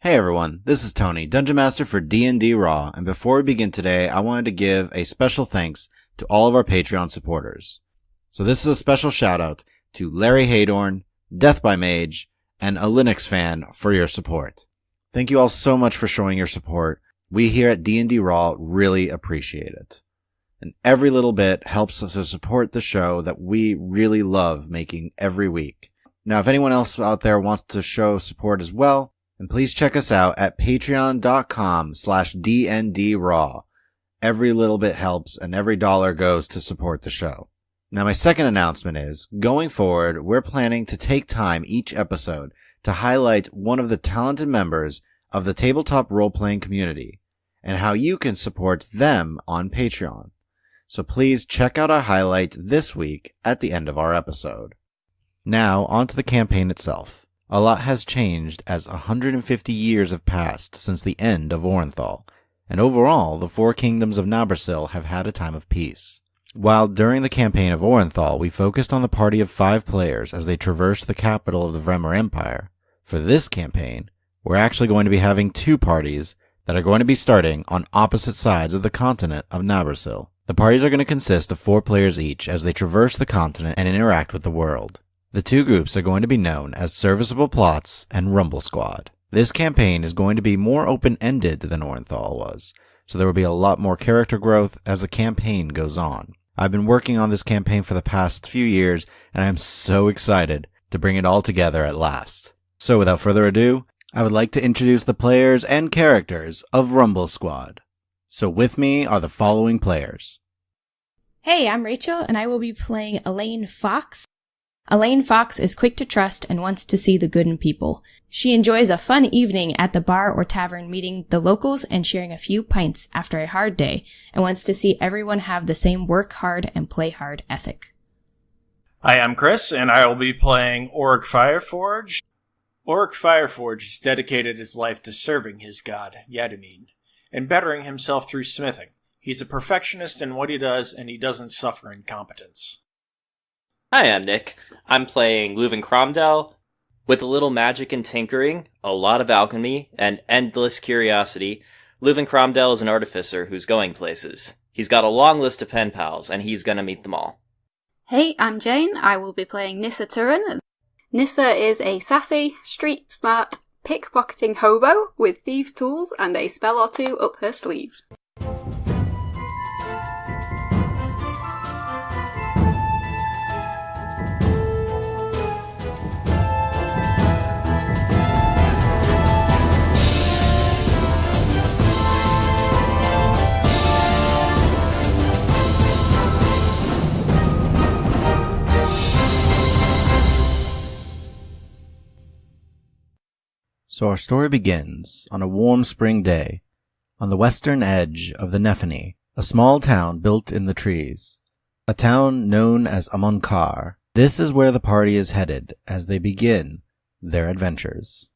Hey everyone, this is Tony, Dungeon Master for D&D Raw, and before we begin today, I wanted to give a special thanks to all of our Patreon supporters. So this is a special shout out to Larry Haydorn, Death by Mage, and a Linux fan for your support. Thank you all so much for showing your support. We here at D&D Raw really appreciate it. And every little bit helps us to support the show that we really love making every week. Now, if anyone else out there wants to show support as well, and please check us out at patreon.com/DNDRaw. Every little bit helps and every dollar goes to support the show. Now my second announcement is, going forward, we're planning to take time each episode to highlight one of the talented members of the tabletop role-playing community and how you can support them on Patreon. So please check out our highlight this week at the end of our episode. Now on to the campaign itself. A lot has changed as 150 years have passed since the end of Orenthal, and overall, the four kingdoms of Nabrasil have had a time of peace. While during the campaign of Orenthal, we focused on the party of 5 players as they traversed the capital of the Vremer Empire, for this campaign, we're actually going to be having 2 parties that are going to be starting on opposite sides of the continent of Nabrasil. The parties are going to consist of 4 players each as they traverse the continent and interact with the world. The 2 groups are going to be known as Serviceable Plots and Rumble Squad. This campaign is going to be more open-ended than Orenthal was, so there will be a lot more character growth as the campaign goes on. I've been working on this campaign for the past few years, and I am so excited to bring it all together at last. So without further ado, I would like to introduce the players and characters of Rumble Squad. So with me are the following players. Hey, I'm Rachel, and I will be playing Elean Foxe. Elean Foxe is quick to trust and wants to see the good in people. She enjoys a fun evening at the bar or tavern meeting the locals and sharing a few pints after a hard day, and wants to see everyone have the same work hard and play hard ethic. Hi, I'm Chris, and I will be playing Orik Fireforge. Orik Fireforge has dedicated his life to serving his god, Yadamine, and bettering himself through smithing. He's a perfectionist in what he does, and he doesn't suffer incompetence. Hi, I'm Nick. I'm playing Luven Cromdel. With a little magic and tinkering, a lot of alchemy, and endless curiosity, Luven Cromdel is an artificer who's going places. He's got a long list of pen pals, and he's gonna meet them all. Hey, I'm Jane. I will be playing Nissa Turen. Nissa is a sassy, street-smart, pickpocketing hobo with thieves' tools and a spell or 2 up her sleeve. So our story begins on a warm spring day, on the western edge of the Nefany, a small town built in the trees. A town known as Amonkar. This is where the party is headed as they begin their adventures.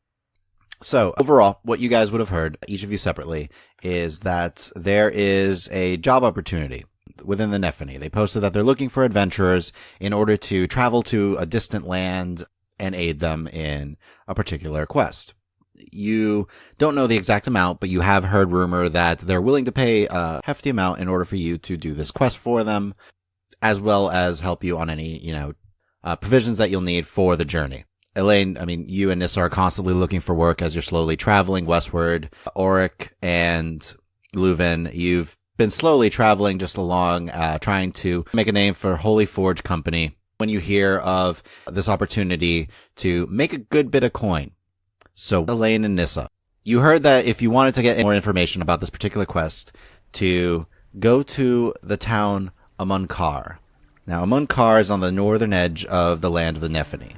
So overall, what you guys would have heard, each of you separately, is that there is a job opportunity within the Nefany. They posted that they're looking for adventurers in order to travel to a distant land and aid them in a particular quest. You don't know the exact amount, but you have heard rumor that they're willing to pay a hefty amount in order for you to do this quest for them, as well as help you on any, provisions that you'll need for the journey. Elaine, you and Nissa are constantly looking for work as you're slowly traveling westward. Orik and Luven, you've been slowly traveling just along, trying to make a name for Holy Forge Company. When you hear of this opportunity to make a good bit of coin. So, Elaine and Nissa, you heard that if you wanted to get more information about this particular quest, to go to the town Amonkar. Now, Amonkar is on the northern edge of the land of the Nefany.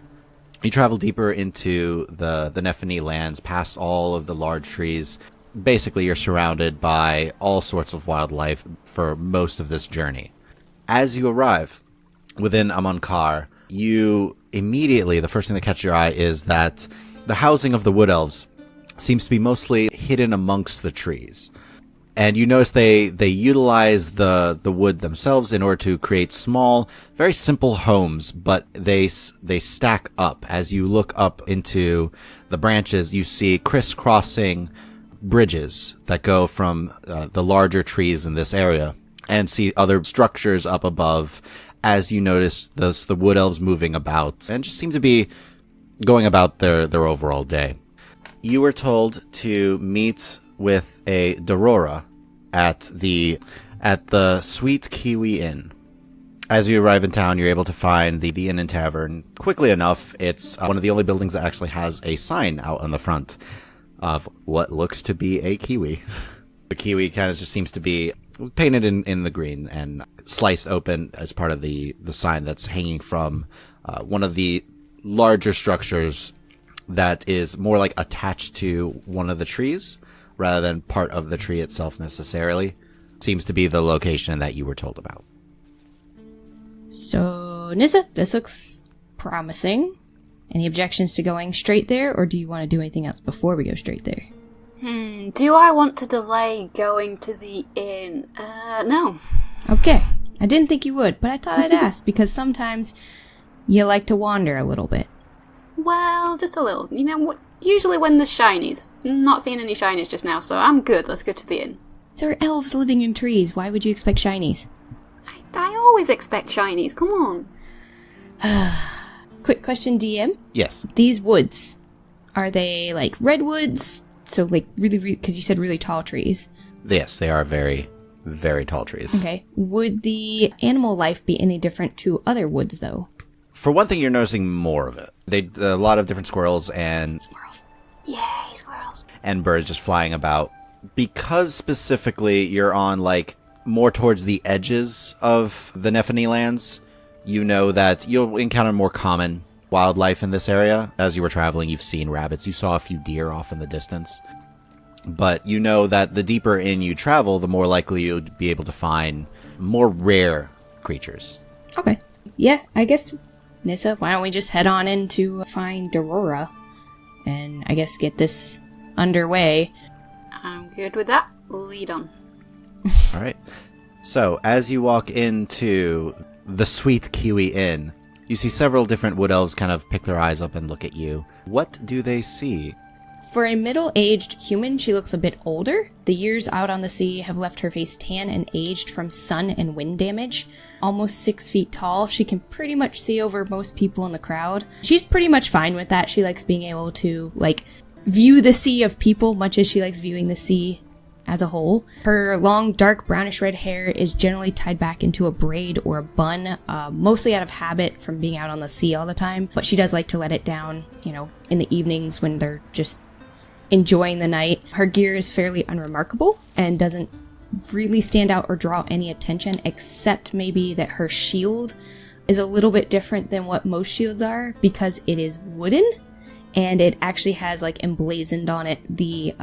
You travel deeper into the Nefany lands, past all of the large trees. Basically, you're surrounded by all sorts of wildlife for most of this journey. As you arrive within Amonkar, you immediately, the first thing that catches your eye is that the housing of the Wood Elves seems to be mostly hidden amongst the trees. And you notice they utilize the wood themselves in order to create small, very simple homes, but they stack up. As you look up into the branches, you see crisscrossing bridges that go from the larger trees in this area, and see other structures up above as you notice the wood elves moving about and just seem to be going about their overall day. You were told to meet with a Dorora at the Sweet Kiwi Inn. As you arrive in town, you're able to find the inn and tavern quickly enough. It's one of the only buildings that actually has a sign out on the front of what looks to be a kiwi. The kiwi kind of just seems to be painted in the green and sliced open as part of the sign that's hanging from one of the larger structures that is more like attached to one of the trees rather than part of the tree itself necessarily. Seems to be the location that you were told about. So, Nissa, this looks promising. Any objections to going straight there, or do you want to do anything else before we go straight there? Do I want to delay going to the inn? No. Okay. I didn't think you would, but I thought I'd ask, because sometimes you like to wander a little bit. Well, just a little. You know what? Usually when there's shinies. Not seeing any shinies just now, so I'm good. Let's go to the inn. There are elves living in trees. Why would you expect shinies? I always expect shinies. Come on. Quick question, DM. Yes. These woods, are they like redwoods? So like really, because you said really tall trees. Yes, they are very, very tall trees. Okay. Would the animal life be any different to other woods, though? For one thing, you're noticing more of it. A lot of different squirrels and... Squirrels. Yay, squirrels. And birds just flying about. Because specifically you're on, like, more towards the edges of the Nephany lands, you know that you'll encounter more common wildlife in this area. As you were traveling, you've seen rabbits. You saw a few deer off in the distance. But you know that the deeper in you travel, the more likely you'd be able to find more rare creatures. Okay. Yeah, I guess, Nissa, why don't we just head on in to find Dorora and I guess get this underway. I'm good with that. Lead on. All right. So, as you walk into the Sweet Kiwi Inn, you see several different wood elves kind of pick their eyes up and look at you. What do they see? For a middle-aged human, she looks a bit older. The years out on the sea have left her face tan and aged from sun and wind damage. Almost 6 feet tall, she can pretty much see over most people in the crowd. She's pretty much fine with that. She likes being able to, view the sea of people, much as she likes viewing the sea as a whole. Her long, dark, brownish red hair is generally tied back into a braid or a bun, mostly out of habit from being out on the sea all the time. But she does like to let it down, in the evenings when they're just enjoying the night. Her gear is fairly unremarkable and doesn't really stand out or draw any attention, except maybe that her shield is a little bit different than what most shields are because it is wooden. And it actually has emblazoned on it the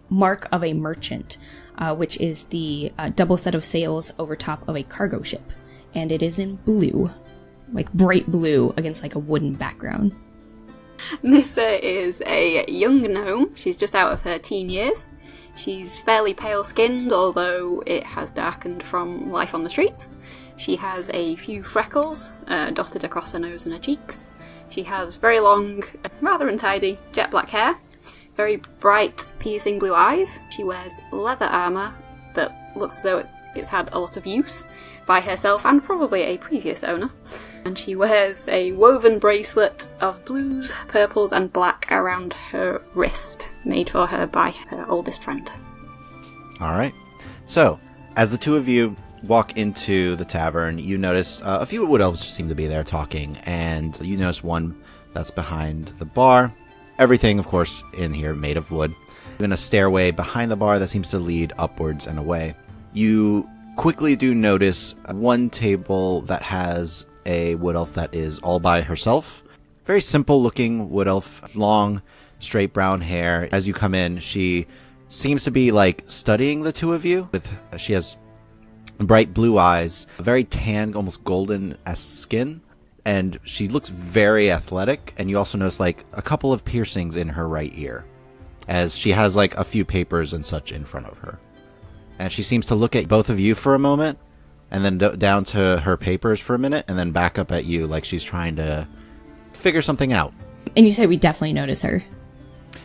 mark of a merchant, which is the double set of sails over top of a cargo ship. And it is in blue, bright blue against a wooden background. Nissa is a young gnome. She's just out of her teen years. She's fairly pale-skinned, although it has darkened from life on the streets. She has a few freckles dotted across her nose and her cheeks. She has very long, rather untidy, jet black hair, very bright, piercing blue eyes. She wears leather armour that looks as though it's had a lot of use by herself and probably a previous owner. And she wears a woven bracelet of blues, purples and black around her wrist, made for her by her oldest friend. Alright. So, as the two of you walk into the tavern, you notice a few wood elves just seem to be there talking, and you notice one that's behind the bar. Everything, of course, in here made of wood. Even a stairway behind the bar that seems to lead upwards and away. You quickly do notice one table that has a wood elf that is all by herself. Very simple looking wood elf, long, straight brown hair. As you come in, she seems to be studying the two of you. She has bright blue eyes, very tan, almost golden-esque skin, and she looks very athletic. And you also notice a couple of piercings in her right ear, as she has a few papers and such in front of her. and she seems to look at both of you for a moment, and then down to her papers for a minute, and then back up at you like she's trying to figure something out. And you say we definitely notice her.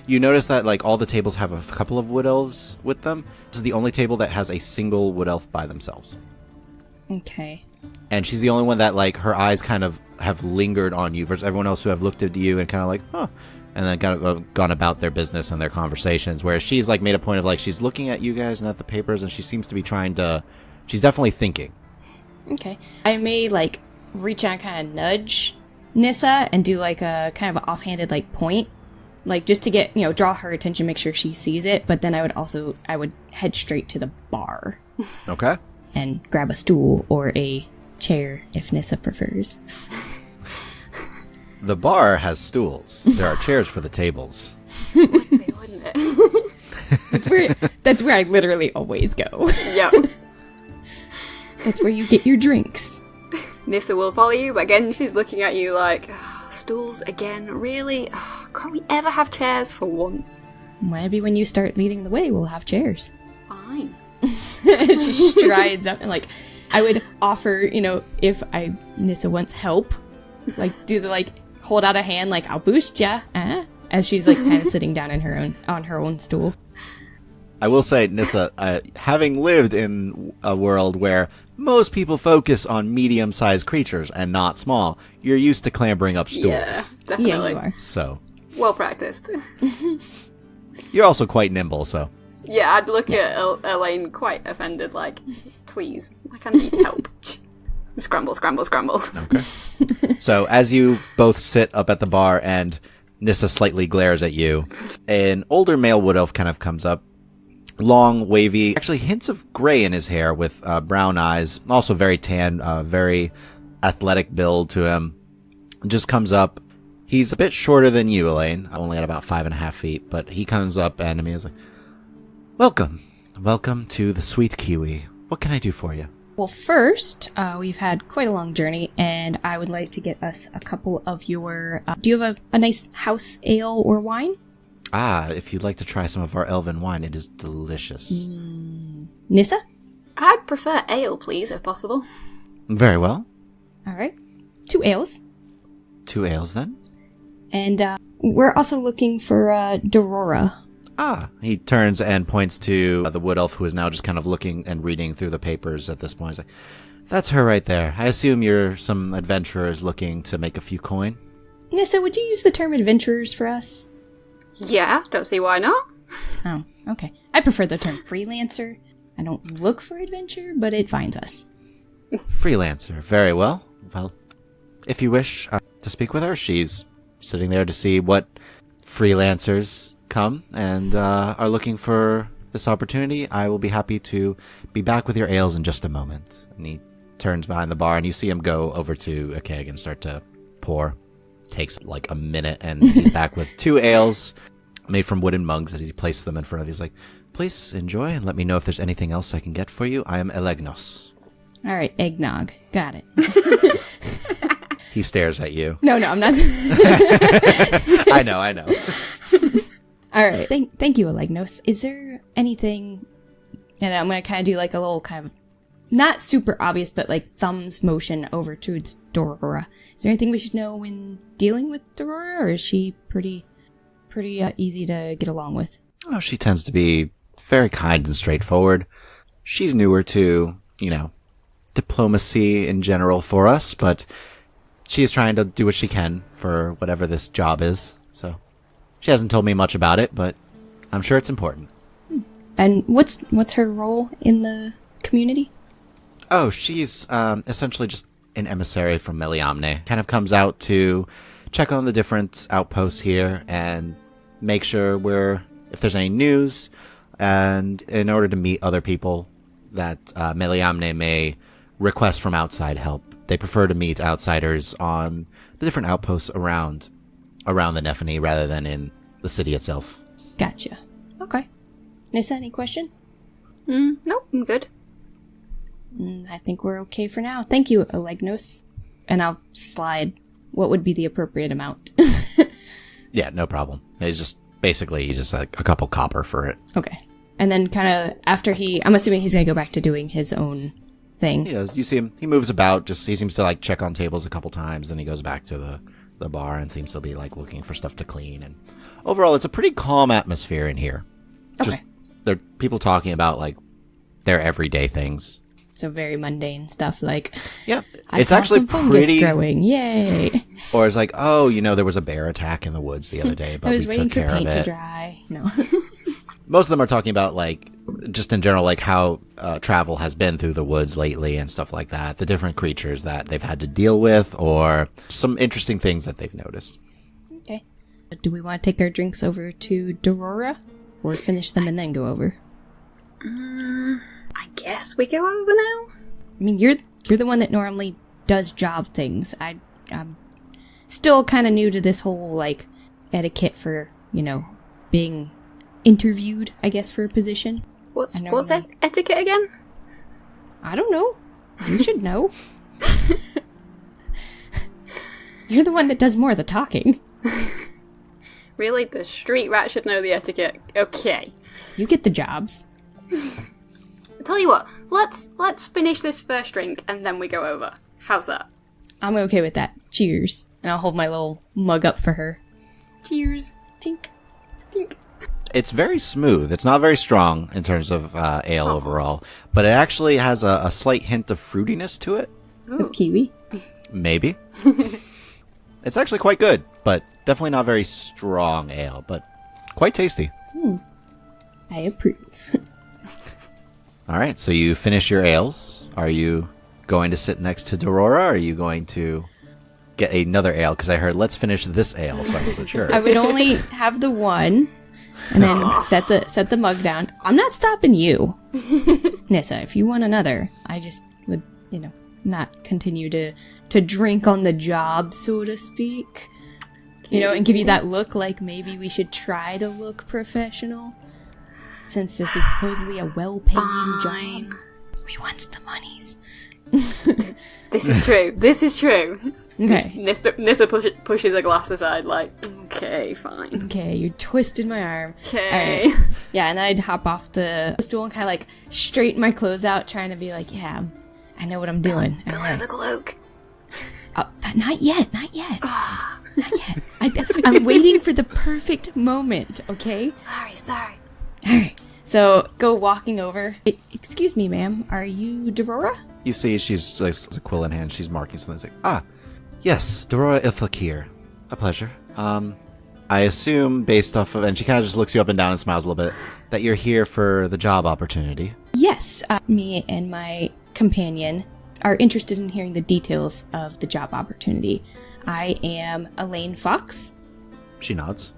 You notice that like all the tables have a couple of wood elves with them. This is the only table that has a single wood elf by themselves. Okay. And she's the only one that like her eyes kind of have lingered on you versus everyone else who have looked at you and kind of like, huh, and then kind of gone about their business and their conversations. Whereas she's like made a point of like she's looking at you guys and at the papers, and she seems to be trying to. She's definitely thinking. Okay. I may like reach out and kind of nudge Nissa and do like a kind of an offhanded like point, like just to get, draw her attention, make sure she sees it. But then I would head straight to the bar. Okay. And grab a stool or a chair if Nissa prefers. The bar has stools. There are chairs for the tables. Wouldn't it? That's where I literally always go. Yep. That's where you get your drinks. Nissa will follow you, but again, she's looking at you like, stools again? Really? Can't we ever have chairs for once? Maybe when you start leading the way, we'll have chairs. Fine. She strides up and like, I would offer, if Nissa wants help, like do the like hold out a hand, like I'll boost ya, as she's like kind of sitting down on her own stool. I will say, Nissa, having lived in a world where most people focus on medium-sized creatures and not small, you're used to clambering up stools. Yeah, definitely. Yeah, you are. So well practiced. you're also quite nimble, so. Yeah, I'd look at Elaine quite offended, like, please, I kind of need help. Scramble, scramble, scramble. Okay. So as you both sit up at the bar and Nissa slightly glares at you, an older male wood elf kind of comes up. Long, wavy, actually hints of gray in his hair with brown eyes, also very tan, very athletic build to him. Just comes up. He's a bit shorter than you, Elaine, only at about 5.5 feet, but he comes up and he is like, Welcome to the Sweet Kiwi. What can I do for you? Well, first, we've had quite a long journey, and I would like to get us a couple of your... do you have a nice house ale or wine? If you'd like to try some of our elven wine, it is delicious. Nissa? I'd prefer ale, please, if possible. Very well. All right. 2 ales. 2 ales, then. And we're also looking for Dorora. He turns and points to the wood elf, who is now just kind of looking and reading through the papers at this point. He's like, that's her right there. I assume you're some adventurers looking to make a few coin? Nissa, would you use the term adventurers for us? Yeah, don't see why not. Oh, okay. I prefer the term freelancer. I don't look for adventure, but it finds us. Freelancer. Very well. Well, if you wish to speak with her, she's sitting there to see what freelancers come and are looking for this opportunity. I will be happy to be back with your ales in just a moment. And he turns behind the bar, and you see him go over to a keg and start to pour. Takes like a minute, and he's back with 2 ales made from wooden mugs as he places them in front of you. He's like, please enjoy and let me know if there's anything else I can get for you. I am Elegnos. All right, eggnog. Got it. He stares at you. No, I'm not. I know. All right. Thank you, Elegnos. Is there anything, and I'm going to kind of do like a little kind of, not super obvious, but like thumbs motion over to Dorora. Is there anything we should know when dealing with Dorora, or is she pretty easy to get along with? Oh, she tends to be very kind and straightforward. She's newer to, diplomacy in general for us, but she is trying to do what she can for whatever this job is. So she hasn't told me much about it, but I'm sure it's important. And what's her role in the community? Oh, she's essentially just an emissary from Meliamne. Kind of comes out to check on the different outposts here and make sure if there's any news, and in order to meet other people that Meliamne may request from outside help. They prefer to meet outsiders on the different outposts around the Nephany rather than in the city itself. Gotcha. Okay. Nissa, any questions? Nope, I'm good. I think we're okay for now. Thank you, Elegnos. And I'll slide what would be the appropriate amount. Yeah, no problem. He's just like a couple copper for it. Okay. And then kind of after I'm assuming he's going to go back to doing his own thing. He does. You see him. He moves about. He seems to like check on tables a couple times, and he goes back to the bar and seems to be like looking for stuff to clean. And overall, it's a pretty calm atmosphere in here. Okay. Just there are people talking about like their everyday things. So very mundane stuff like, yeah, it's actually some fungus pretty growing. Yay! Or it's like, oh, there was a bear attack in the woods the other day, but we took care of it. I was waiting for paint to dry. No. Most of them are talking about like just in general, like how travel has been through the woods lately and stuff like that. The different creatures that they've had to deal with, or some interesting things that they've noticed. Okay. Do we want to take our drinks over to Dorora, or finish them and then go over? I guess we go over now. I mean, you're the one that normally does job things. I'm still kind of new to this whole like etiquette for being interviewed, I guess, for a position. What's etiquette again? I don't know. You should know. You're the one that does more of the talking. Really? The street rat should know the etiquette. Okay. You get the jobs. Tell you what, let's finish this first drink and then we go over. How's that? I'm okay with that. Cheers. And I'll hold my little mug up for her. Cheers. Tink. Tink. It's very smooth. It's not very strong in terms of ale overall, but it actually has a slight hint of fruitiness to it. Of kiwi? Maybe. It's actually quite good, but definitely not very strong ale, but quite tasty. I approve. All right, so you finish your ales. Are you going to sit next to Dorora, or are you going to get another ale? Because I heard, let's finish this ale, so I wasn't sure. I would only have the one, and then set the mug down. I'm not stopping you, Nissa. If you want another, I just would, not continue to drink on the job, so to speak. And give you that look like maybe we should try to look professional. Since this is supposedly a well-paying job. We wants the monies. This is true. This is true. Okay. Nissa pushes a glass aside like, okay, fine. Okay, you twisted my arm. Okay. Right. Yeah, and then I'd hop off the stool and kind of like straighten my clothes out, trying to be like, yeah, I know what I'm doing. Below the cloak. Not yet. Not yet. I'm waiting for the perfect moment, okay? Sorry. Alright, so go walking over. Excuse me, ma'am, are you Dorora? You see, she's like a quill in hand. She's marking something. It's like, yes, Dorora Ilfakir. A pleasure. I assume based off of, and she kind of just looks you up and down and smiles a little bit, that you're here for the job opportunity. Yes, me and my companion are interested in hearing the details of the job opportunity. I am Elean Foxe. She nods.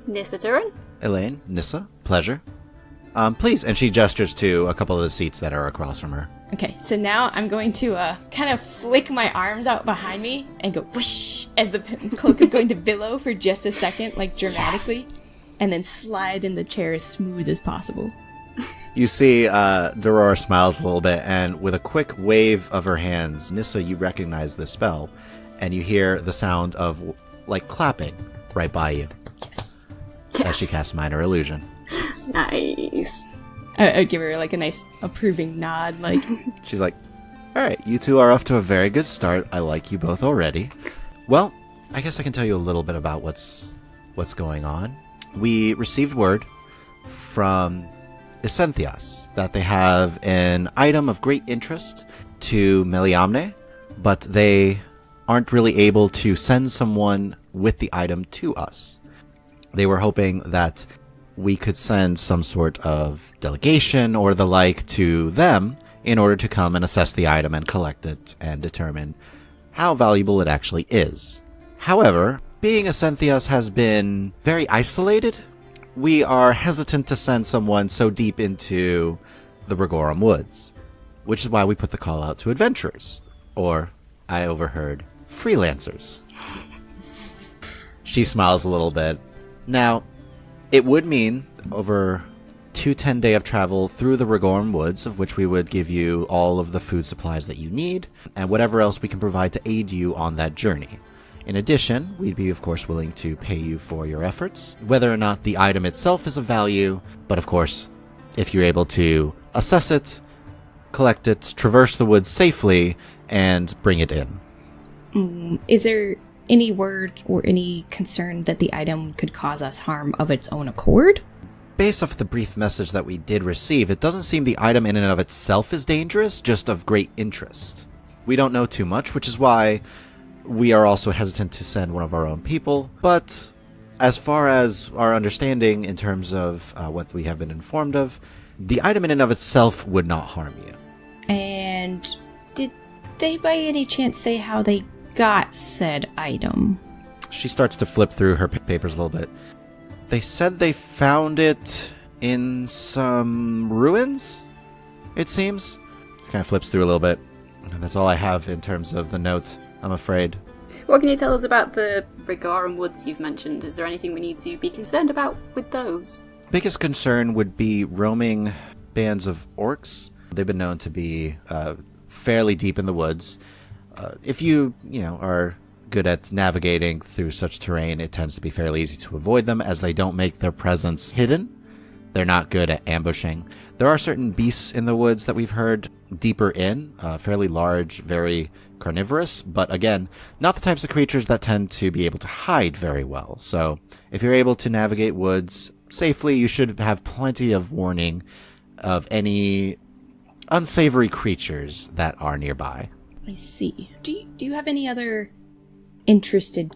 Nissa Turen. Elean, Nissa, pleasure. Please, and she gestures to a couple of the seats that are across from her. Okay, so now I'm going to kind of flick my arms out behind me and go whoosh as the cloak is going to billow for just a second, like dramatically, and then slide in the chair as smooth as possible. You see Dorora smiles a little bit, and with a quick wave of her hands, Nissa, you recognize the spell, and you hear the sound of like clapping right by you. Yes. As she casts Minor Illusion. Nice. I'd give her like a nice approving nod, like. She's like, all right, you two are off to a very good start. I like you both already. Well, I guess I can tell you a little bit about what's going on. We received word from Isenthias that they have an item of great interest to Meliamne, but they aren't really able to send someone with the item to us. They were hoping that we could send some sort of delegation or the like to them in order to come and assess the item and collect it and determine how valuable it actually is. However, being Isenthias has been very isolated, we are hesitant to send someone so deep into the Rigorum Woods, which is why we put the call out to adventurers, or, I overheard, freelancers. She smiles a little bit. Now, it would mean over 2 10-day of travel through the Rigorum Woods, of which we would give you all of the food supplies that you need, and whatever else we can provide to aid you on that journey. In addition, we'd be, of course, willing to pay you for your efforts, whether or not the item itself is of value, but of course, if you're able to assess it, collect it, traverse the woods safely, and bring it in. Is there any word or any concern that the item could cause us harm of its own accord? Based off the brief message that we did receive, it doesn't seem the item in and of itself is dangerous, just of great interest. We don't know too much, which is why we are also hesitant to send one of our own people, but as far as our understanding in terms of what we have been informed of, the item in and of itself would not harm you. And did they by any chance say how they got said item? She starts to flip through her papers a little bit. They said they found it in some ruins, it seems. Kind of flips through a little bit. And that's all I have in terms of the note, I'm afraid. What can you tell us about the Rigarum Woods you've mentioned? Is there anything we need to be concerned about with those? Biggest concern would be roaming bands of orcs. They've been known to be fairly deep in the woods. If you are good at navigating through such terrain, it tends to be fairly easy to avoid them as they don't make their presence hidden. They're not good at ambushing. There are certain beasts in the woods that we've heard deeper in, fairly large, very carnivorous, but again, not the types of creatures that tend to be able to hide very well. So if you're able to navigate woods safely, you should have plenty of warning of any unsavory creatures that are nearby. I see. Do you have any other interested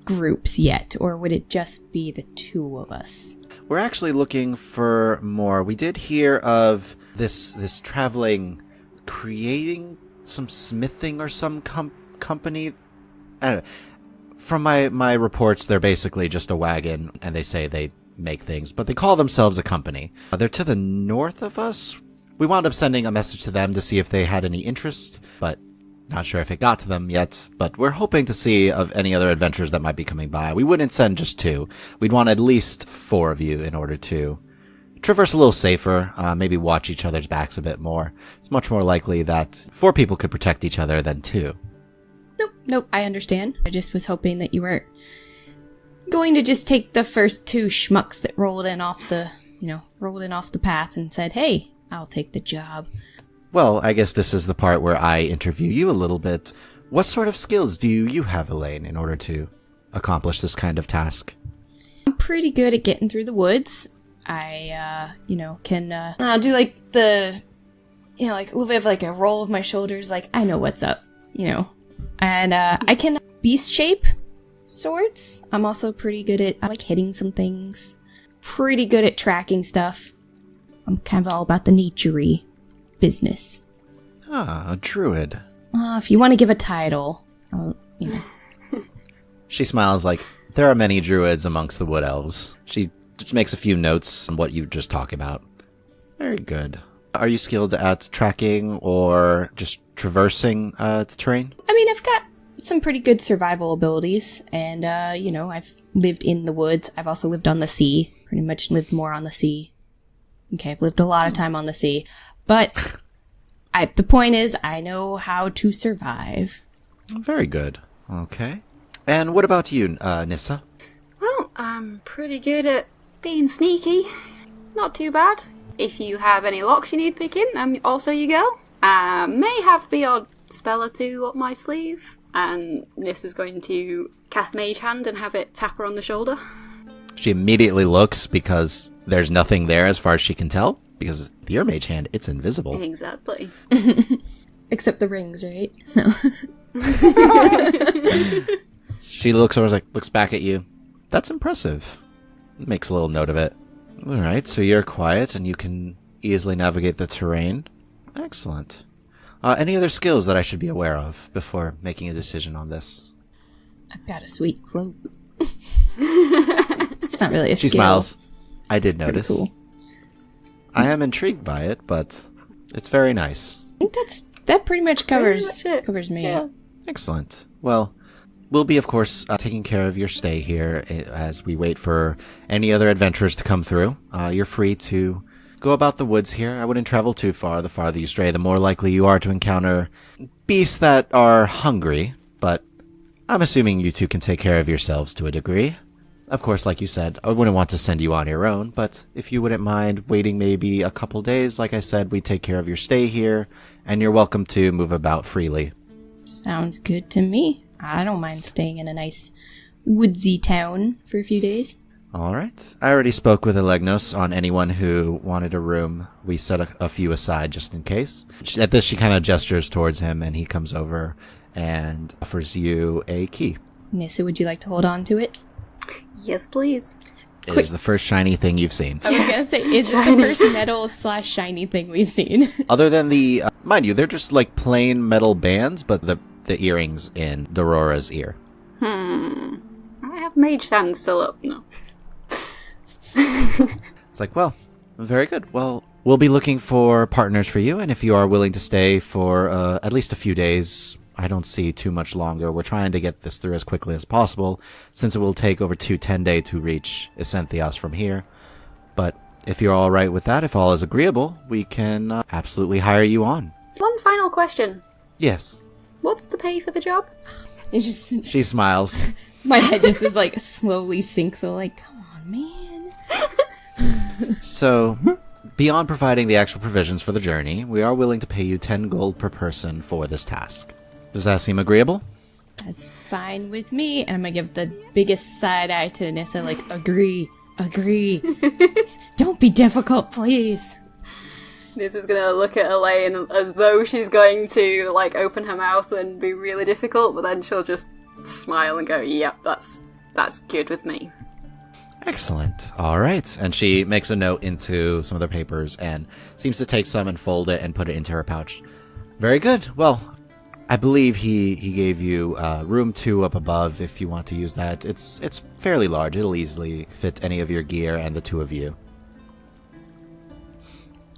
groups yet, or would it just be the two of us? We're actually looking for more. We did hear of this traveling, creating some smithing or some company. I don't know. From my reports, they're basically just a wagon, and they say they make things, but they call themselves a company. They're to the north of us. We wound up sending a message to them to see if they had any interest, but not sure if it got to them yet, but we're hoping to see of any other adventurers that might be coming by. We wouldn't send just 2. We'd want at least 4 of you in order to traverse a little safer, maybe watch each other's backs a bit more. It's much more likely that 4 people could protect each other than 2. Nope, I understand. I just was hoping that you weren't going to just take the first 2 schmucks that rolled in off the path and said, "Hey, I'll take the job." Well, I guess this is the part where I interview you a little bit. What sort of skills do you have, Elean, in order to accomplish this kind of task? I'm pretty good at getting through the woods. I, can, I'll do like a little bit of like a roll of my shoulders, like, I know what's up, And, I can beast shape swords. I'm also pretty good at, hitting some things. Pretty good at tracking stuff. I'm kind of all about the nature-y business. Ah, a druid. If you want to give a title, She smiles like, there are many druids amongst the wood elves. She just makes a few notes on what you just talked about. Very good. Are you skilled at tracking or just traversing the terrain? I mean, I've got some pretty good survival abilities, and, I've lived in the woods. I've also lived on the sea. Pretty much lived more on the sea. Okay, I've lived a lot of time on the sea. But the point is, I know how to survive. Very good. Okay. And what about you, Nissa? Well, I'm pretty good at being sneaky. Not too bad. If you have any locks you need picking, I'm also your girl. May have the odd spell or 2 up my sleeve. And Nissa's going to cast Mage Hand and have it tap her on the shoulder. She immediately looks because there's nothing there as far as she can tell. Because with your mage hand, it's invisible. Exactly. Except the rings, right? She looks over, looks back at you. That's impressive. Makes a little note of it. Alright, so you're quiet and you can easily navigate the terrain. Excellent. Any other skills that I should be aware of before making a decision on this? I've got a sweet cloak. It's not really a skill. She smiles. I did It's notice. pretty cool. I am intrigued by it, but it's very nice. I think that pretty much covers Pretty much it. covers me. Yeah. Excellent. Well, we'll be, of course, taking care of your stay here as we wait for any other adventurers to come through. You're free to go about the woods here. I wouldn't travel too far. The farther you stray, the more likely you are to encounter beasts that are hungry, but I'm assuming you two can take care of yourselves to a degree. of course, like you said, I wouldn't want to send you on your own, but if you wouldn't mind waiting maybe a couple days, like I said, we take care of your stay here, and you're welcome to move about freely. Sounds good to me. I don't mind staying in a nice woodsy town for a few days. All right. I already spoke with Elegnos on anyone who wanted a room. We set a few aside just in case. At this, she kind of gestures towards him, and he comes over and offers you a key. Nissa, would you like to hold on to it? Yes, please. It is the first shiny thing you've seen. I was going to say, it's the first metal/shiny thing we've seen. Other than the, mind you, they're just like plain metal bands, but the earrings in Daurora's ear. I have Mage Hand still up. No. It's like, well, very good. Well, we'll be looking for partners for you, and if you are willing to stay for at least a few days, I don't see too much longer. We're trying to get this through as quickly as possible, since it will take over 10 days to reach Isenthios from here. But if you're all right with that, if all is agreeable, we can absolutely hire you on. One final question. Yes. What's the pay for the job? It just, She smiles. my head just is like slowly sinks. So like, come on, man. So, beyond providing the actual provisions for the journey, we are willing to pay you 10 gold per person for this task. Does that seem agreeable? That's fine with me. And I'm going to give the biggest side eye to Nissa, like, agree. Don't be difficult, please. This is gonna look at Elaine as though she's going to, like, open her mouth and be really difficult, but then she'll just smile and go, yep, that's good with me. Excellent. All right. And she makes a note into some of their papers and seems to take some and fold it and put it into her pouch. Very good. Well, I believe he gave you room 2 up above if you want to use that. It's fairly large. It'll easily fit any of your gear and the 2 of you.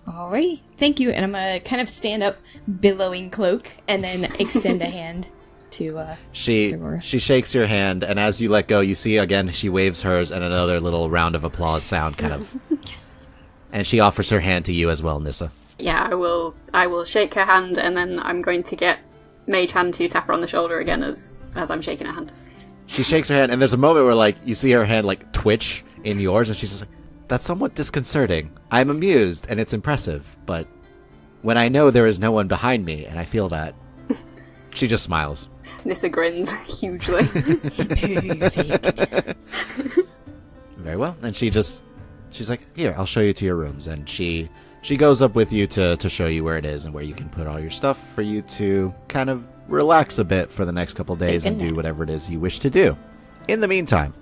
Alrighty. Thank you. And I'm going to kind of stand up, billowing cloak, and then extend a hand to She Daurora. shakes your hand, and as you let go, you see again she waves hers, and another little round of applause sound kind of. Yes. And she offers her hand to you as well, Nissa. Yeah, I will shake her hand, and then I'm going to get Mage Hand to tap her on the shoulder again as I'm shaking her hand. She shakes her hand, and there's a moment where like you see her hand like twitch in yours, and she's just like, "That's somewhat disconcerting. I'm amused, and it's impressive, but when I know there is no one behind me, and I feel that," she just smiles. Nissa grins hugely. Perfect. Very well. And she's like, "Here, I'll show you to your rooms." And she goes up with you to show you where it is and where you can put all your stuff for you to kind of relax a bit for the next couple days and do whatever it is you wish to do. In the meantime,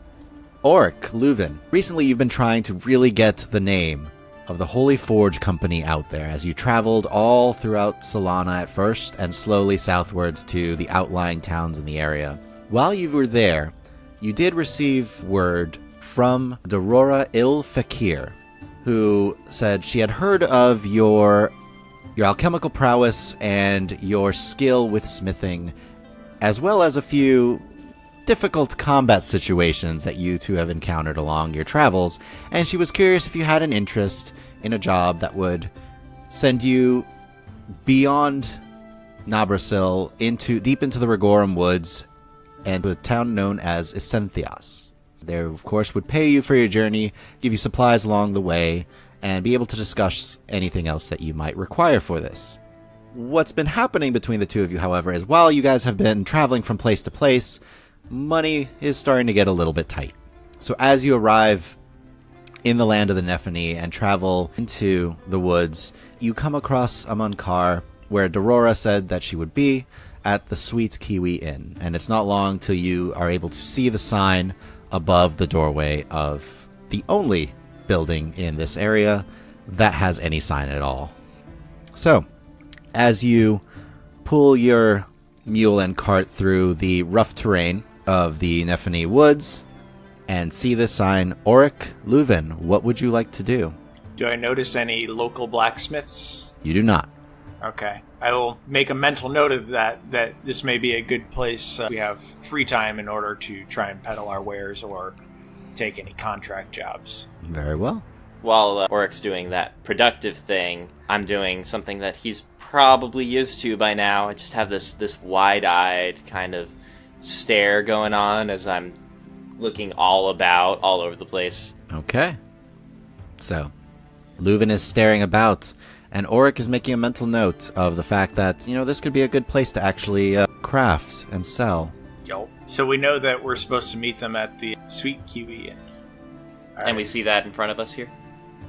Orik, Luven, recently you've been trying to really get the name of the Holy Forge Company out there as you traveled all throughout Solana at first and slowly southwards to the outlying towns in the area. While you were there, you did receive word from Daurora Il-Fakir, who said she had heard of your alchemical prowess and your skill with smithing, as well as a few difficult combat situations that you two have encountered along your travels, and she was curious if you had an interest in a job that would send you beyond Nabrasil deep into the Rigorum Woods and to a town known as Isenthios. They, of course, would pay you for your journey, give you supplies along the way, and be able to discuss anything else that you might require for this. What's been happening between the two of you, however, is while you guys have been traveling from place to place, money is starting to get a little bit tight. So as you arrive in the land of the Nephany and travel into the woods, you come across a Munkar where Daurora said that she would be at the Sweet Kiwi Inn. And it's not long till you are able to see the sign above the doorway of the only building in this area that has any sign at all. So, as you pull your mule and cart through the rough terrain of the Nephany Woods and see this sign, Orik, Luven, what would you like to do? Do I notice any local blacksmiths? You do not. Okay. I will make a mental note of that this may be a good place. We have free time in order to try and peddle our wares or take any contract jobs. Very well. While Orik's doing that productive thing, I'm doing something that he's probably used to by now. I just have this wide-eyed kind of stare going on as I'm looking all over the place. Okay. So, Luven is staring about, and Orik is making a mental note of the fact that, this could be a good place to actually craft and sell. Yo. So we know that we're supposed to meet them at the Sweet Kiwi Inn. And we see that in front of us here?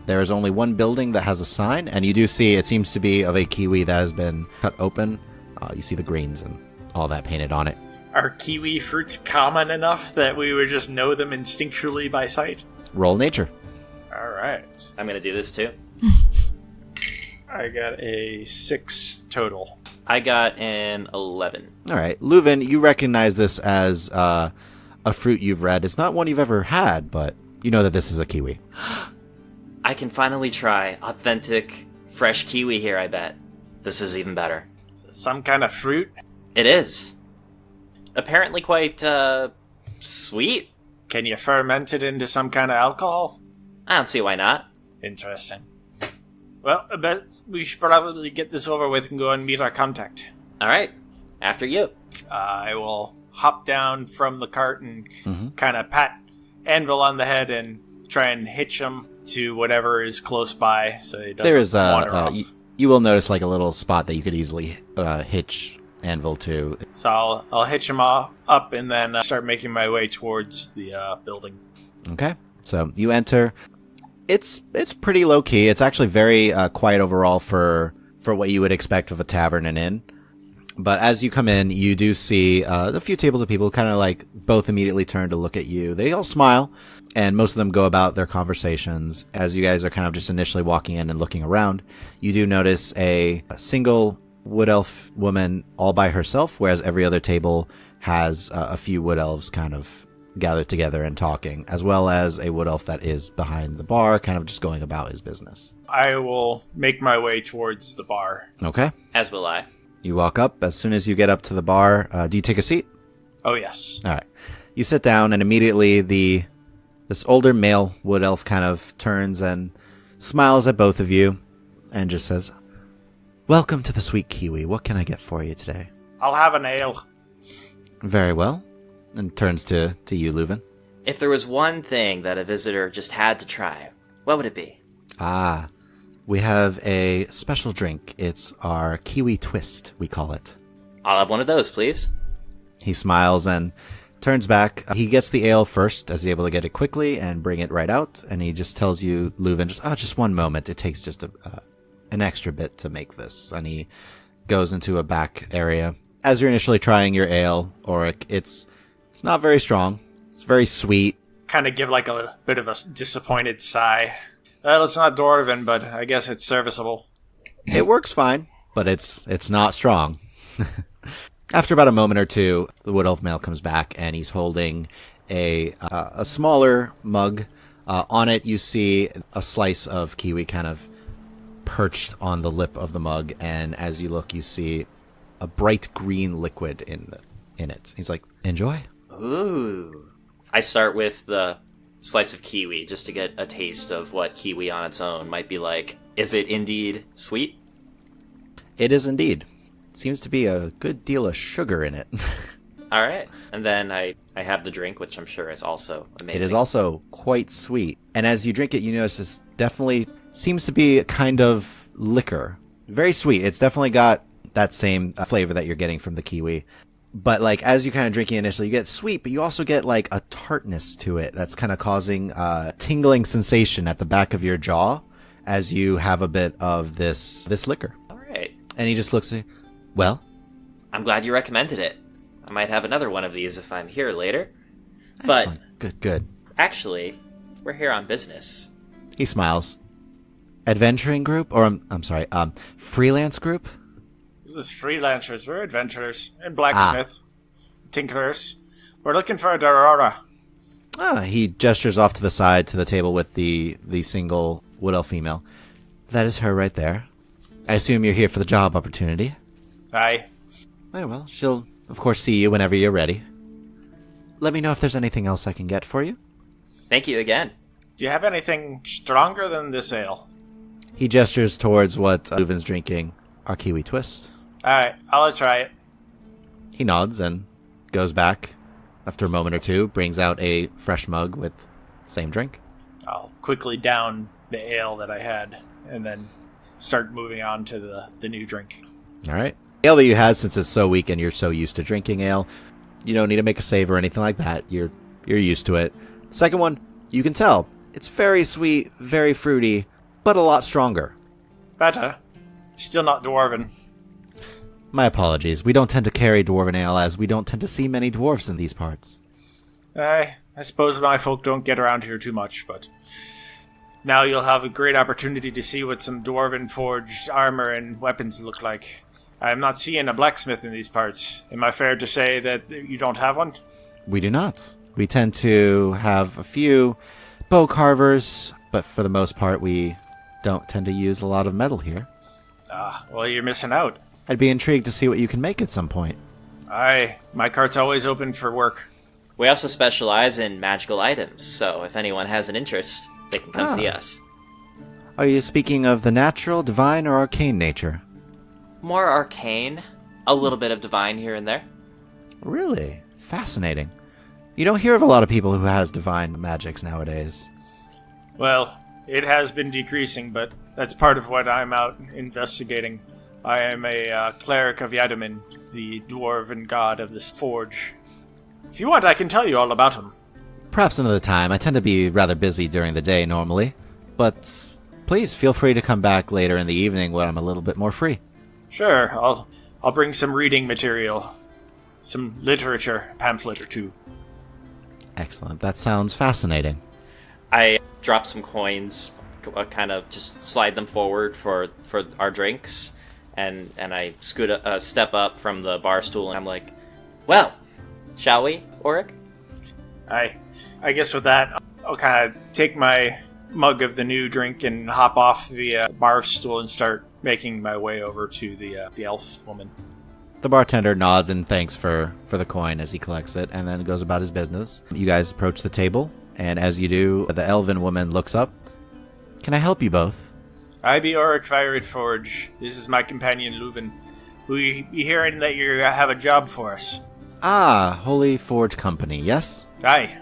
There is only one building that has a sign, and you do see it seems to be of a kiwi that has been cut open. You see the greens and all that painted on it. Are kiwi fruits common enough that we would just know them instinctually by sight? Roll nature. All right. I'm going to do this too. I got a 6 total. I got an 11. All right. Luven, you recognize this as a fruit you've read. It's not one you've ever had, but you know that this is a kiwi. I can finally try authentic, fresh kiwi here, I bet. This is even better. Some kind of fruit? It is. Apparently quite, sweet. Can you ferment it into some kind of alcohol? I don't see why not. Interesting. Well, I bet we should probably get this over with and go and meet our contact. Alright, after you. I will hop down from the cart and kind of pat Anvil on the head and try and hitch him to whatever is close by so he doesn't wander off. You will notice like a little spot that you could easily hitch Anvil to. So I'll hitch him up and then start making my way towards the building. Okay, so you enter. It's pretty low key. It's actually very quiet overall for what you would expect of a tavern and inn. But as you come in, you do see a few tables of people kind of like both immediately turn to look at you. They all smile, and most of them go about their conversations. As you guys are kind of just initially walking in and looking around, you do notice a single wood elf woman all by herself, whereas every other table has a few wood elves kind of gathered together and talking, as well as a wood elf that is behind the bar, kind of just going about his business. I will make my way towards the bar. Okay. As will I. You walk up. As soon as you get up to the bar, do you take a seat? Oh, yes. All right. You sit down, and immediately this older male wood elf kind of turns and smiles at both of you and just says, "Welcome to the Sweet Kiwi. What can I get for you today?" I'll have an ale. Very well. And turns to you, Luven. If there was one thing that a visitor just had to try, what would it be? Ah, we have a special drink. It's our Kiwi Twist, we call it. I'll have one of those, please. He smiles and turns back. He gets the ale first, as he's able to get it quickly and bring it right out. And he just tells you, Luven, just one moment. It takes just an extra bit to make this. And he goes into a back area. As you're initially trying your ale, Orik, it's not very strong. It's very sweet. Kind of give like a bit of a disappointed sigh. Well, it's not dwarven, but I guess it's serviceable. It works fine, but it's not strong. After about a moment or two, the wood elf male comes back, and he's holding a smaller mug. On it, you see a slice of kiwi kind of perched on the lip of the mug, and as you look, you see a bright green liquid in it. He's like, "Enjoy." Ooh. I start with the slice of kiwi just to get a taste of what kiwi on its own might be like. Is it indeed sweet? It is indeed. Seems to be a good deal of sugar in it. All right. And then I have the drink, which I'm sure is also amazing. It is also quite sweet. And as you drink it, you notice this definitely seems to be a kind of liquor. Very sweet. It's definitely got that same flavor that you're getting from the kiwi. But like as you kind of drink it initially, you get sweet, but you also get like a tartness to it that's kind of causing a tingling sensation at the back of your jaw as you have a bit of this liquor. All right. And he just looks at you. Well? I'm glad you recommended it. I might have another one of these if I'm here later. Excellent. But Good. Actually, we're here on business. He smiles. Adventuring group? Or, I'm sorry, freelance group? This is freelancers. We're adventurers and blacksmith, tinkerers. We're looking for a Dorora. He gestures off to the side to the table with the single wood elf female. That is her right there. I assume you're here for the job opportunity. Aye. Very well. She'll, of course, see you whenever you're ready. Let me know if there's anything else I can get for you. Thank you again. Do you have anything stronger than this ale? He gestures towards what Luven's drinking, our Kiwi Twist. Alright, I'll try it. He nods and goes back, after a moment or two, brings out a fresh mug with the same drink. I'll quickly down the ale that I had, and then start moving on to the new drink. All right. Ale that you had, since it's so weak and you're so used to drinking ale, you don't need to make a save or anything like that. You're used to it. The second one, you can tell. It's very sweet, very fruity, but a lot stronger. Better. Still not dwarven. My apologies. We don't tend to carry dwarven ale, as we don't tend to see many dwarves in these parts. I suppose my folk don't get around here too much, but now you'll have a great opportunity to see what some dwarven forged armor and weapons look like. I'm not seeing a blacksmith in these parts. Am I fair to say that you don't have one? We do not. We tend to have a few bow carvers, but for the most part, we don't tend to use a lot of metal here. Well, you're missing out. I'd be intrigued to see what you can make at some point. Aye, my cart's always open for work. We also specialize in magical items, so if anyone has an interest, they can come see us. Are you speaking of the natural, divine, or arcane nature? More arcane, a little bit of divine here and there. Really? Fascinating. You don't hear of a lot of people who has divine magics nowadays. Well, it has been decreasing, but that's part of what I'm out investigating. I am a cleric of Yadamin, the dwarven god of this forge. If you want, I can tell you all about him. Perhaps another time. I tend to be rather busy during the day normally. But please feel free to come back later in the evening when I'm a little bit more free. Sure, I'll bring some reading material. Some literature pamphlet or two. Excellent. That sounds fascinating. I drop some coins, kind of just slide them forward for our drinks, and I scoot a step up from the bar stool, and I'm like, well, shall we, Orik? I guess with that, I'll kind of take my mug of the new drink and hop off the bar stool and start making my way over to the elf woman. The bartender nods and thanks for the coin as he collects it, and then goes about his business. You guys approach the table, and as you do, the elven woman looks up. Can I help you both? I be Orik Fireforge. This is my companion, Luven. We be hearing that you have a job for us. Ah, Holy Forge Company, yes? Aye.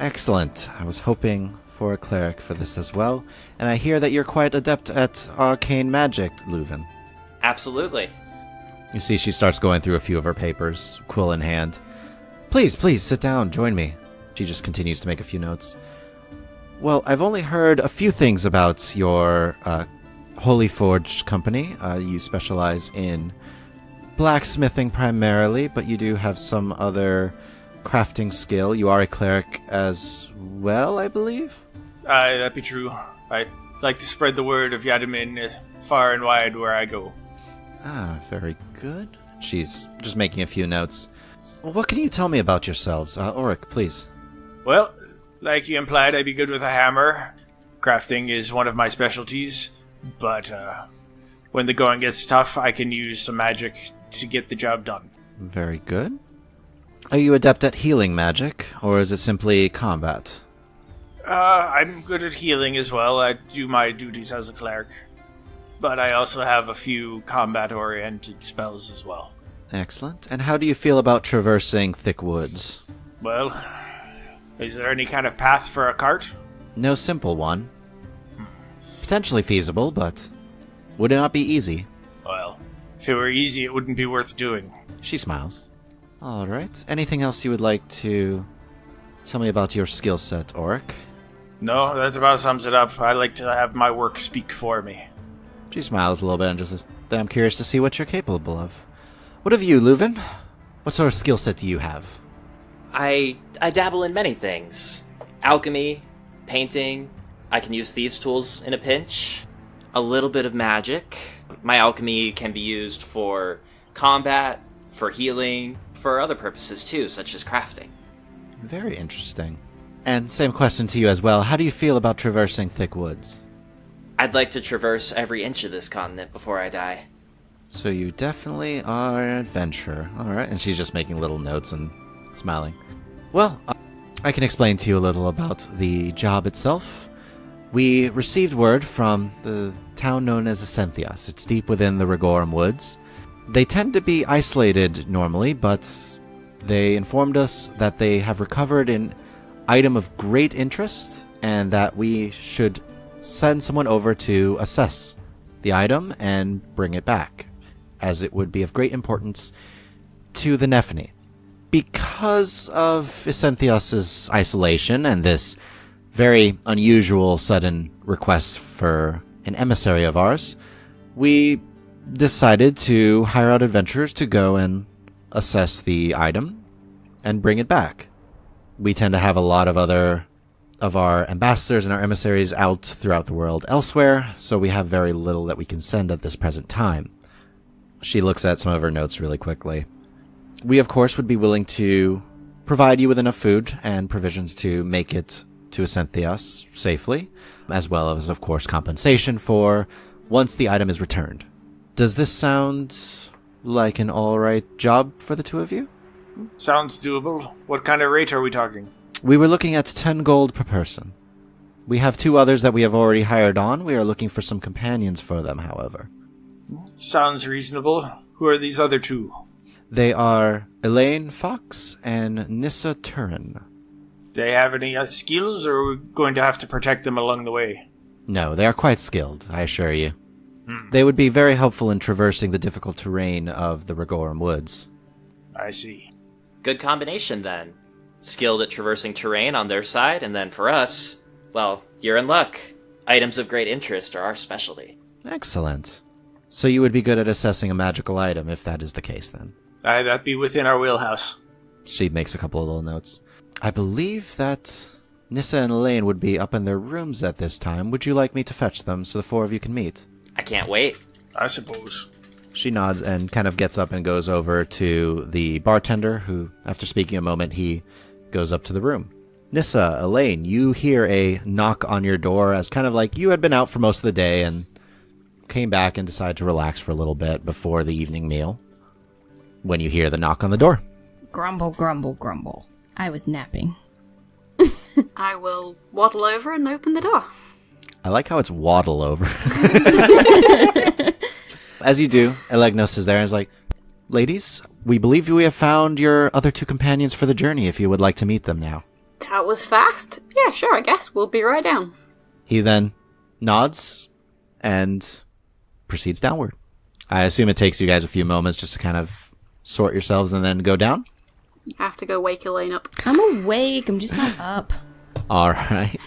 Excellent. I was hoping for a cleric for this as well, and I hear that you're quite adept at arcane magic, Luven. Absolutely. You see, she starts going through a few of her papers, quill in hand. Please, sit down, join me. She just continues to make a few notes. Well, I've only heard a few things about your Holy Forge company. You specialize in blacksmithing primarily, but you do have some other crafting skill. You are a cleric as well, I believe? Aye, that be true. I like to spread the word of Yadamin far and wide where I go. Ah, very good. She's just making a few notes. Well, what can you tell me about yourselves? Orik, please. Well, like you implied, I be good with a hammer. Crafting is one of my specialties, but when the going gets tough, I can use some magic to get the job done. Very good. Are you adept at healing magic, or is it simply combat? I'm good at healing as well. I do my duties as a cleric. But I also have a few combat-oriented spells as well. Excellent. And how do you feel about traversing thick woods? Well, is there any kind of path for a cart? No simple one. Potentially feasible, but would it not be easy? Well, if it were easy, it wouldn't be worth doing. She smiles. All right. Anything else you would like to tell me about your skill set, Orik? No, that about sums it up. I like to have my work speak for me. She smiles a little bit and just says, then I'm curious to see what you're capable of. What of you, Luven? What sort of skill set do you have? I dabble in many things. Alchemy, painting, I can use thieves' tools in a pinch, a little bit of magic. My alchemy can be used for combat, for healing, for other purposes too, such as crafting. Very interesting. And same question to you as well. How do you feel about traversing thick woods? I'd like to traverse every inch of this continent before I die. So you definitely are an adventurer. Alright, and she's just making little notes and smiling. Well, I can explain to you a little about the job itself. We received word from the town known as Ascenthias. It's deep within the Rigorum woods. They tend to be isolated normally, but They informed us that they have recovered an item of great interest and that we should send someone over to assess the item and bring it back, as it would be of great importance to the Nephany. Because of Isenthios' isolation and this very unusual sudden request for an emissary of ours, we decided to hire out adventurers to go and assess the item and bring it back. We tend to have a lot of other of our ambassadors and our emissaries out throughout the world elsewhere, so we have very little that we can send at this present time. She looks at some of her notes really quickly. We, of course, would be willing to provide you with enough food and provisions to make it to Isenthios safely, as well as, of course, compensation for once the item is returned. Does this sound like an alright job for the two of you? Sounds doable. What kind of rate are we talking? We were looking at 10 gold per person. We have 2 others that we have already hired on. We are looking for some companions for them, however. Sounds reasonable. Who are these other 2? They are Elean Foxe and Nissa Turen. They have any skills, or are we going to have to protect them along the way? No, they are quite skilled, I assure you. They would be very helpful in traversing the difficult terrain of the Rigorum Woods. I see. Good combination, then. Skilled at traversing terrain on their side, and then for us, well, you're in luck. Items of great interest are our specialty. Excellent. So you would be good at assessing a magical item, if that is the case, then. That'd be within our wheelhouse. She makes a couple of little notes. I believe that Nissa and Elean would be up in their rooms at this time. Would you like me to fetch them so the 4 of you can meet? I can't wait. I suppose. She nods and kind of gets up and goes over to the bartender, who, after speaking a moment, he goes up to the room. Nissa, Elean, you hear a knock on your door as kind of like you had been out for most of the day and came back and decided to relax for a little bit before the evening meal. When you hear the knock on the door. Grumble, grumble, grumble. I was napping. I will waddle over and open the door. I like how it's waddle over. As you do, Elegnos is there and is like, ladies, we believe we have found your other 2 companions for the journey if you would like to meet them now. That was fast. Yeah, sure, I guess. We'll be right down. He then nods and proceeds downward. I assume it takes you guys a few moments just to kind of sort yourselves and then go down? You have to go wake Elaine up. I'm awake. I'm just not up. All right.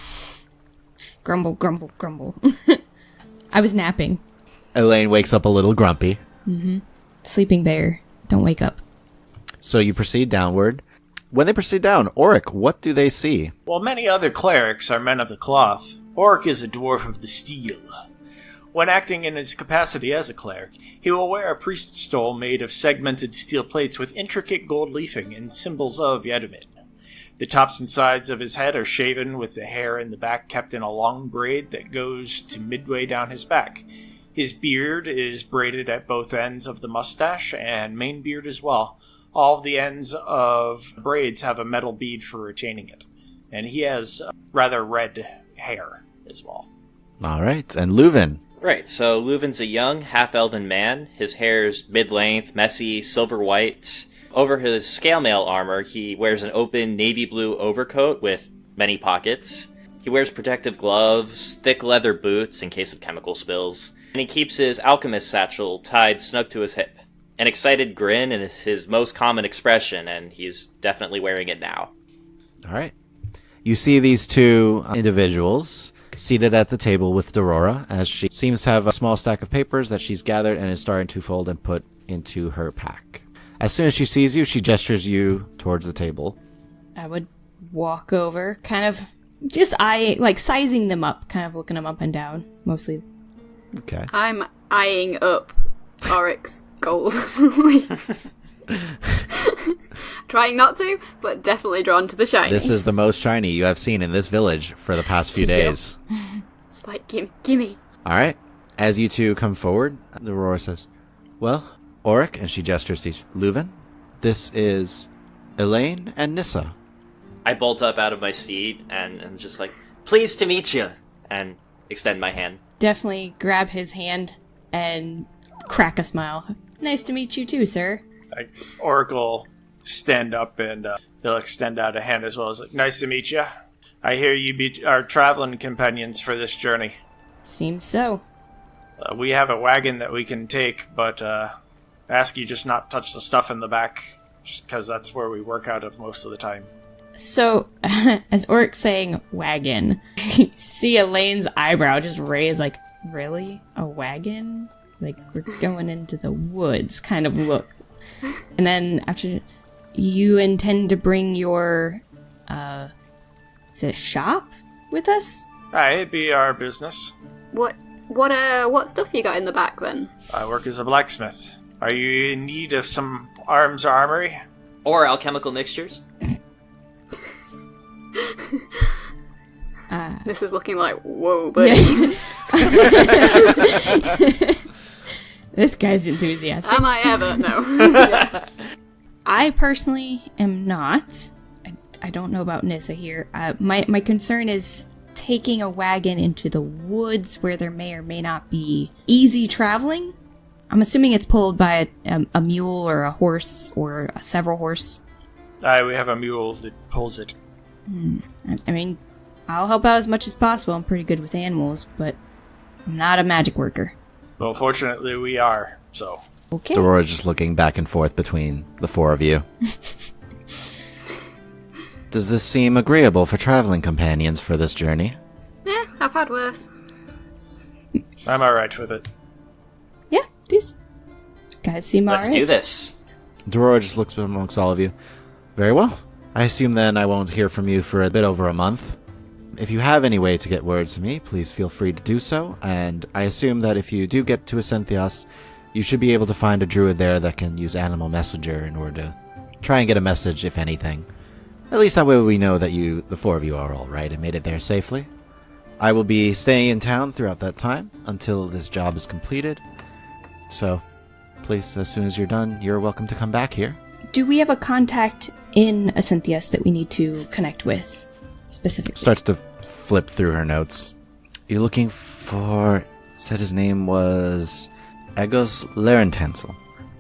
Grumble, grumble, grumble. I was napping. Elean wakes up a little grumpy. Sleeping bear. Don't wake up. So you proceed downward. When they proceed down, Orik, what do they see? While many other clerics are men of the cloth, Orik is a dwarf of the steel. When acting in his capacity as a cleric, he will wear a priest's stole made of segmented steel plates with intricate gold leafing and symbols of Yadamin. The tops and sides of his head are shaven, with the hair in the back kept in a long braid that goes to midway down his back. His beard is braided at both ends of the mustache, and main beard as well. All of the ends of braids have a metal bead for retaining it. And he has rather red hair as well. All right. And Luven. Right, so Luven's a young, half-elven man. His hair's mid-length, messy, silver white. Over his scale mail armor, he wears an open navy blue overcoat with many pockets. He wears protective gloves, thick leather boots in case of chemical spills, and he keeps his alchemist satchel tied snug to his hip. An excited grin is his most common expression, and he's definitely wearing it now. All right. You see these 2 individuals seated at the table with Dorora, as she seems to have a small stack of papers that she's gathered and is starting to fold and put into her pack. As soon as she sees you, she gestures you towards the table. I would walk over, kind of just sizing them up, kind of looking them up and down, mostly. Okay. I'm eyeing up Orik's gold. Trying not to, but definitely drawn to the shiny. This is the most shiny you have seen in this village for the past few days. It's like, gimme. All right. As you 2 come forward, Aurora says, well, Orik, and she gestures to Luven, this is Elean and Nissa. I bolt up out of my seat and I'm just like, pleased to meet you, and extend my hand. Definitely grab his hand and crack a smile. Nice to meet you too, sir. Orik will stand up and he'll extend out a hand as well. As like, nice to meet you. I hear you are traveling companions for this journey. Seems so. We have a wagon that we can take, but ask you just not touch the stuff in the back, just because that's where we work out of most of the time. So, as Orik's saying wagon, you see Elean's eyebrow just raise like, really? A wagon? Like, we're going into the woods kind of look. And then after, you intend to bring your, is it shop with us? Aye, it'd be our business. What stuff you got in the back then? I work as a blacksmith. Are you in need of some arms or armory? Or alchemical mixtures? This is looking like, whoa, buddy. Yeah. This guy's enthusiastic. Am I ever? No. I personally am not. I don't know about Nissa here. My concern is taking a wagon into the woods where there may or may not be easy traveling. I'm assuming it's pulled by a mule or a horse or several horse. Aye, we have a mule that pulls it. I mean, I'll help out as much as possible. I'm pretty good with animals, but I'm not a magic worker. Well, fortunately we are, so. Okay. Aurora's just looking back and forth between the four of you. Does this seem agreeable for traveling companions for this journey? Yeah, I've had worse. I'm alright with it. Yeah, these guys seem Let's alright. do this. Aurora just looks amongst all of you. Very well. I assume then I won't hear from you for a bit over a month. If you have any way to get word to me, please feel free to do so, and I assume that if you do get to Ascenthios, you should be able to find a druid there that can use Animal Messenger in order to try and get a message, if anything. At least that way we know that the four of you are all right and made it there safely. I will be staying in town throughout that time until this job is completed, so please, as soon as you're done, you're welcome to come back here. Do we have a contact in Ascenthios that we need to connect with specifically? Starts to flip through her notes. You're looking for... Said his name was... Egos Larentensel.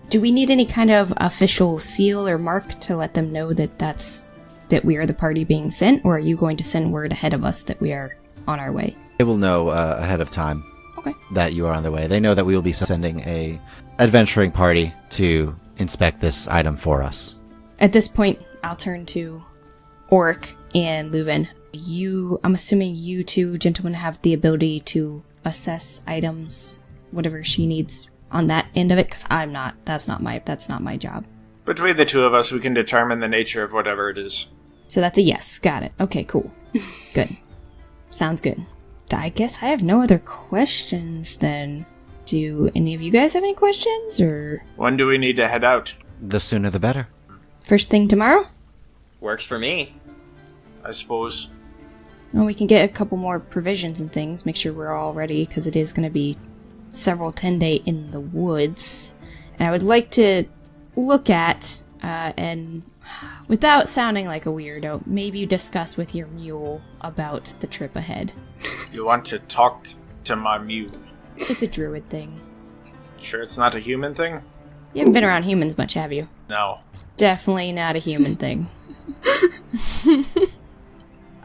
Do we need any kind of official seal or mark to let them know that we are the party being sent, or are you going to send word ahead of us that we are on our way? They will know ahead of time Okay. that you are on the way. They know that we will be sending a adventuring party to inspect this item for us. At this point, I'll turn to Orik and Luven. I'm assuming you two gentlemen have the ability to assess items, whatever she needs on that end of it, because I'm not. That's not my job. Between the two of us, we can determine the nature of whatever it is. So that's a yes. Got it. Okay, cool. Good. Sounds good. I guess I have no other questions then. Do any of you guys have any questions, or? When do we need to head out? The sooner the better. First thing tomorrow? Works for me. I suppose. Well, we can get a couple more provisions and things, make sure we're all ready, because it is going to be several 10-day in the woods. And I would like to look at, and without sounding like a weirdo, maybe discuss with your mule about the trip ahead. You want to talk to my mule? It's a druid thing. Sure it's not a human thing? You haven't been around humans much, have you? No. Definitely not a human thing.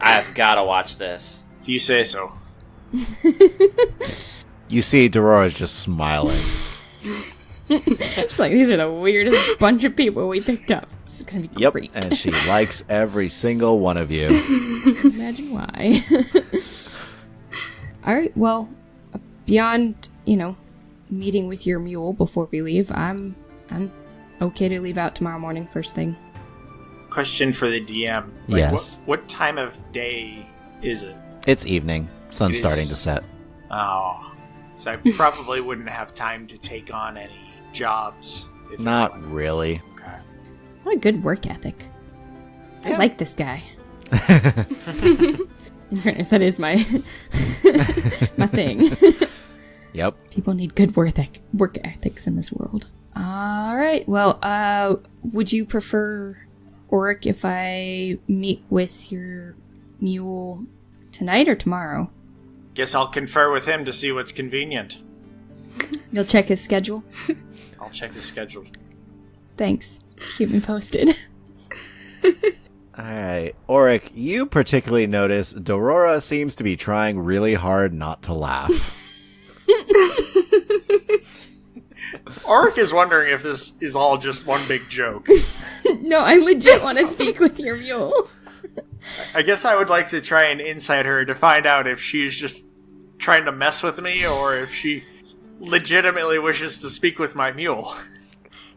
I've gotta watch this. If you say so. You see Aurora's just smiling. It's like, these are the weirdest bunch of people we picked up. This is gonna be great. And she likes every single one of you. Imagine why. Alright, well, beyond, meeting with your mule before we leave, I'm okay to leave out tomorrow morning first thing. Question for the DM. Yes. What time of day is it? It's evening. Sun's It is- starting to set. Oh. So I probably wouldn't have time to take on any jobs. If Not anyone. really. Okay. What a good work ethic. I Yeah. like this guy. In fairness, that is my my thing. Yep. People need good work ethics in this world. Alright, well, would you prefer, Orik, if I meet with your mule tonight or tomorrow? Guess I'll confer with him to see what's convenient. You'll check his schedule? I'll check his schedule. Thanks. Keep me posted. Alright, Orik, you particularly notice Dorora seems to be trying really hard not to laugh. Orik is wondering if this is all just one big joke. No, I legit want to speak with your mule. I guess I would like to try and insight her to find out if she's just trying to mess with me or if she legitimately wishes to speak with my mule.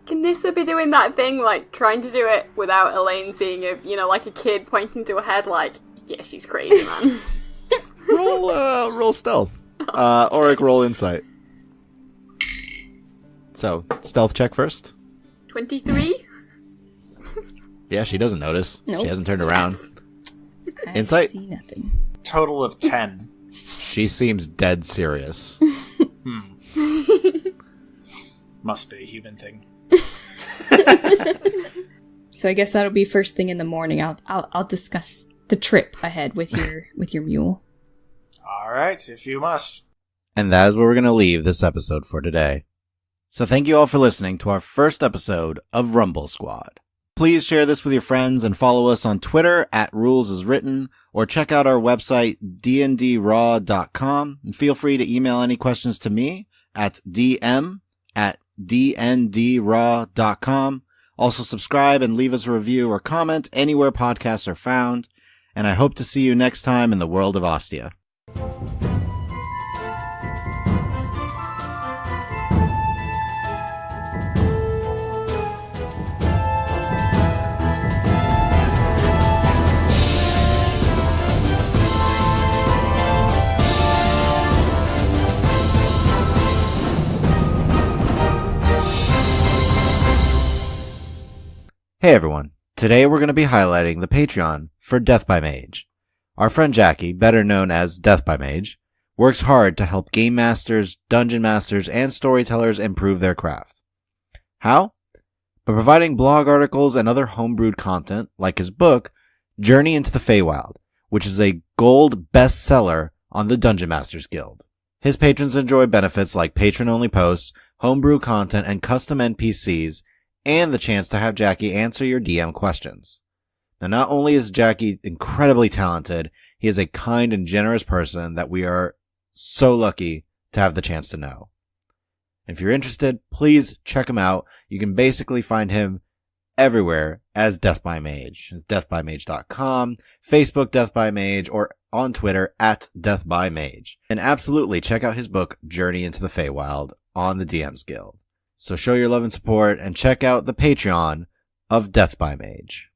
Can Nissa be doing that thing, like, trying to do it without Elaine seeing if, like a kid pointing to her head, like, yeah, she's crazy, man. Roll stealth. Orik, roll insight. So, stealth check first. 23? Yeah, she doesn't notice. Nope. She hasn't turned around. I Insight? see nothing. Total of 10. She seems dead serious. Must be a human thing. So I guess that'll be first thing in the morning. I'll discuss the trip ahead with your mule. Alright, if you must. And that is where we're going to leave this episode for today. So thank you all for listening to our first episode of Rumble Squad. Please share this with your friends and follow us on Twitter @RulesAsWritten or check out our website dndraw.com and feel free to email any questions to me at dm@dndraw.com. Also subscribe and leave us a review or comment anywhere podcasts are found. And I hope to see you next time in the world of Austea. Hey everyone, today we're going to be highlighting the Patreon for Death by Mage. Our friend Jacky, better known as Death by Mage, works hard to help game masters, dungeon masters, and storytellers improve their craft. How? By providing blog articles and other homebrewed content, like his book, Journey into the Feywild, which is a gold bestseller on the Dungeon Masters Guild. His patrons enjoy benefits like patron-only posts, homebrew content, and custom NPCs, and the chance to have Jacky answer your DM questions. Now, not only is Jacky incredibly talented, he is a kind and generous person that we are so lucky to have the chance to know. If you're interested, please check him out. You can basically find him everywhere as Death by Mage. It's deathbymage.com, Facebook Death by Mage, or on Twitter @DeathByMage. And absolutely check out his book, Journey into the Feywild, on the DM's Guild. So show your love and support and check out the Patreon of Death by Mage.